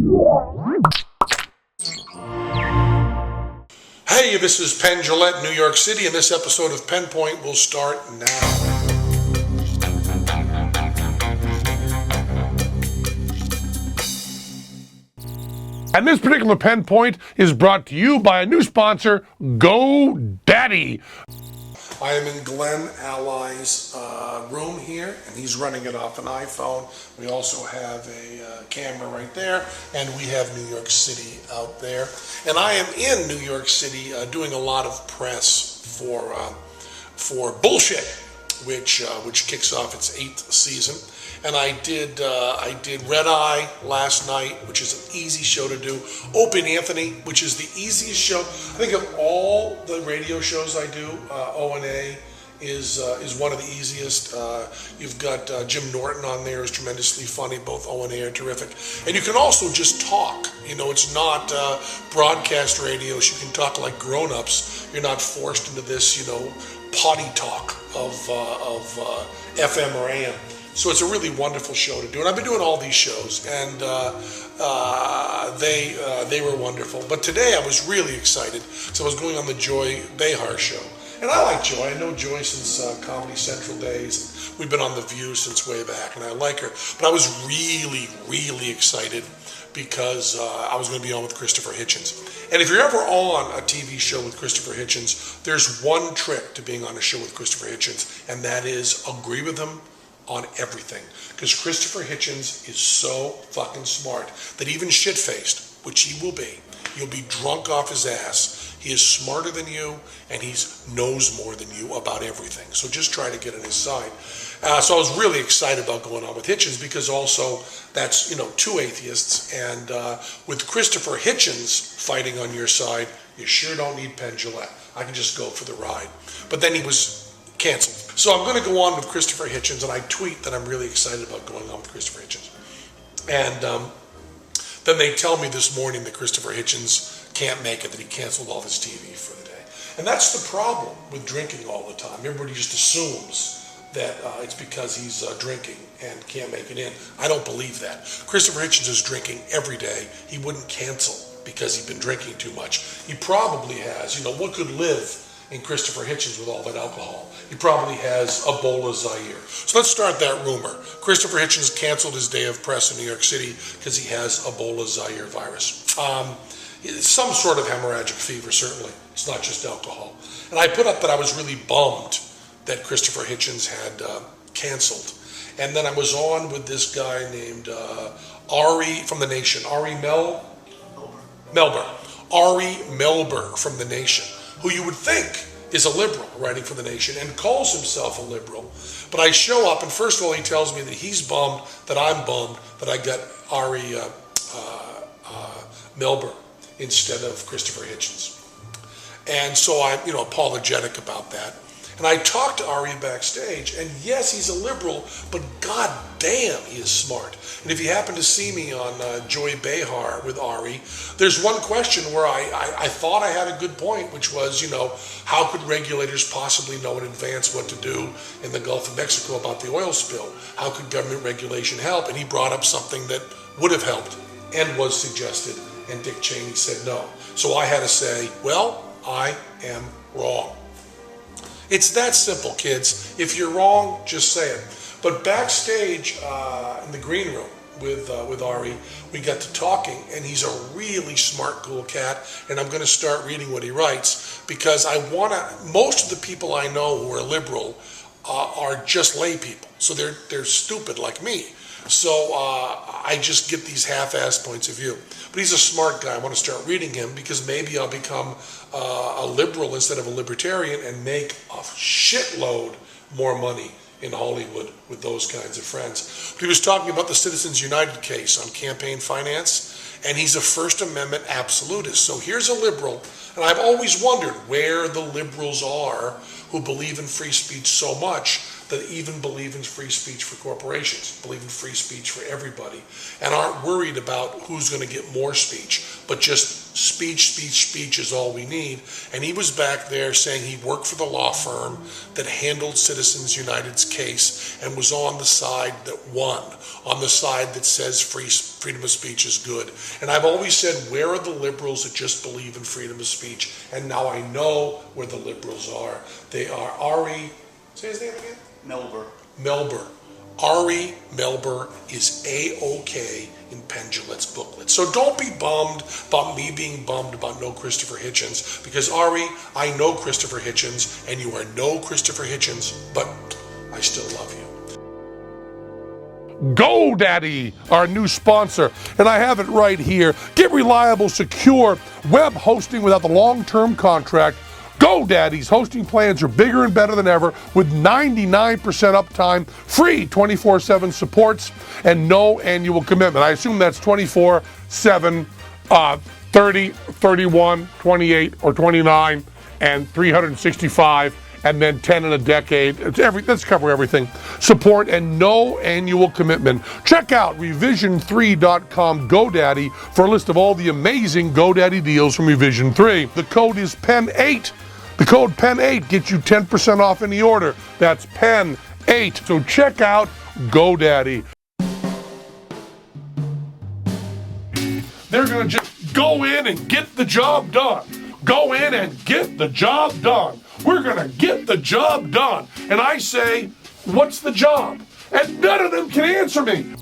Hey, this is Penn Jillette, New York City, and this episode of Penn Point will start now. And this particular Penn Point is brought to you by a new sponsor, GoDaddy. I am in Glenn Ally's room here, and he's running it off an iPhone. We also have a camera right there, and we have New York City out there. And I am in New York City doing a lot of press for Bullshit, which kicks off its 8th season. And I did Red Eye last night, which is an easy show to do. Opie and Anthony, which is the easiest show. I think of all the radio shows I do, O&A is one of the easiest. You've got Jim Norton on there, is tremendously funny. Both O&A are terrific. And you can also just talk. You know, it's not broadcast radio, so you can talk like grown-ups. You're not forced into this, potty talk of FM or AM. So it's a really wonderful show to do. And I've been doing all these shows, and they were wonderful. But today I was really excited. So I was going on the Joy Behar show. And I like Joy. I know Joy since Comedy Central days. We've been on The View since way back, and I like her. But I was really, really excited because I was going to be on with Christopher Hitchens. And if you're ever on a TV show with Christopher Hitchens, there's one trick to being on a show with Christopher Hitchens, and that is agree with him on everything. Because Christopher Hitchens is so fucking smart that even shit-faced, which he will be, you'll be drunk off his ass. He is smarter than you, and he knows more than you about everything. So just try to get on his side. So I was really excited about going on with Hitchens because also that's, two atheists. And with Christopher Hitchens fighting on your side, you sure don't need Penn Jillette. I can just go for the ride. But then he was canceled. So I'm going to go on with Christopher Hitchens, and I tweet that I'm really excited about going on with Christopher Hitchens. And then they tell me this morning that Christopher Hitchens can't make it, that he canceled all his TV for the day. And that's the problem with drinking all the time. Everybody just assumes that it's because he's drinking and can't make it in. I don't believe that. Christopher Hitchens is drinking every day. He wouldn't cancel because he'd been drinking too much. He probably has, what could live in Christopher Hitchens with all that alcohol? He probably has Ebola Zaire. So let's start that rumor. Christopher Hitchens canceled his day of press in New York City because he has Ebola Zaire virus. Some sort of hemorrhagic fever, certainly. It's not just alcohol. And I put up that I was really bummed that Christopher Hitchens had canceled. And then I was on with this guy named Ari from The Nation. Ari Melber. Ari Melber from The Nation, who you would think is a liberal writing for The Nation and calls himself a liberal. But I show up, and first of all, he tells me that he's bummed that I'm bummed that I got Ari Melber instead of Christopher Hitchens. And so I'm, apologetic about that. And I talked to Ari backstage, and yes, he's a liberal, but god damn, he is smart. And if you happen to see me on Joy Behar with Ari, there's one question where I thought I had a good point, which was, how could regulators possibly know in advance what to do in the Gulf of Mexico about the oil spill? How could government regulation help? And he brought up something that would have helped and was suggested, and Dick Cheney said no. So I had to say, well, I am wrong. It's that simple, kids. If you're wrong, just say it. But backstage in the green room with Ari, we got to talking, and he's a really smart, cool cat, and I'm going to start reading what he writes because I want to. Most of the people I know who are liberal are just lay people, so they're stupid like me. So I just get these half-assed points of view. But he's a smart guy. I want to start reading him because maybe I'll become a liberal instead of a libertarian and make a shitload more money in Hollywood with those kinds of friends. But he was talking about the Citizens United case on campaign finance, and he's a First Amendment absolutist. So here's a liberal, and I've always wondered where the liberals are who believe in free speech so much that even believe in free speech for corporations, believe in free speech for everybody, and aren't worried about who's going to get more speech, but just speech is all we need. And he was back there saying he worked for the law firm that handled Citizens United's case and was on the side that won, on the side that says freedom of speech is good. And I've always said, where are the liberals that just believe in freedom of speech? And now I know where the liberals are. They are Ari, say his name again? Melber. Ari Melber is A-OK in Penn Jillette's booklet. So don't be bummed about me being bummed about no Christopher Hitchens, because Ari, I know Christopher Hitchens, and you are no Christopher Hitchens, but I still love you. GoDaddy, our new sponsor, and I have it right here. Get reliable, secure web hosting without the long-term contract. GoDaddy's hosting plans are bigger and better than ever with 99% uptime, free 24/7 supports, and no annual commitment. I assume that's 24/7, 30, 31, 28, or 29, and 365. And then 10 in a decade. Let's cover everything. Support and no annual commitment. Check out revision3.com GoDaddy for a list of all the amazing GoDaddy deals from Revision 3. The code is PEN8. The code PEN8 gets you 10% off any order. That's PEN8. So check out GoDaddy. They're going to just go in and get the job done. Go in and get the job done. We're going to get the job done. And I say, what's the job? And none of them can answer me.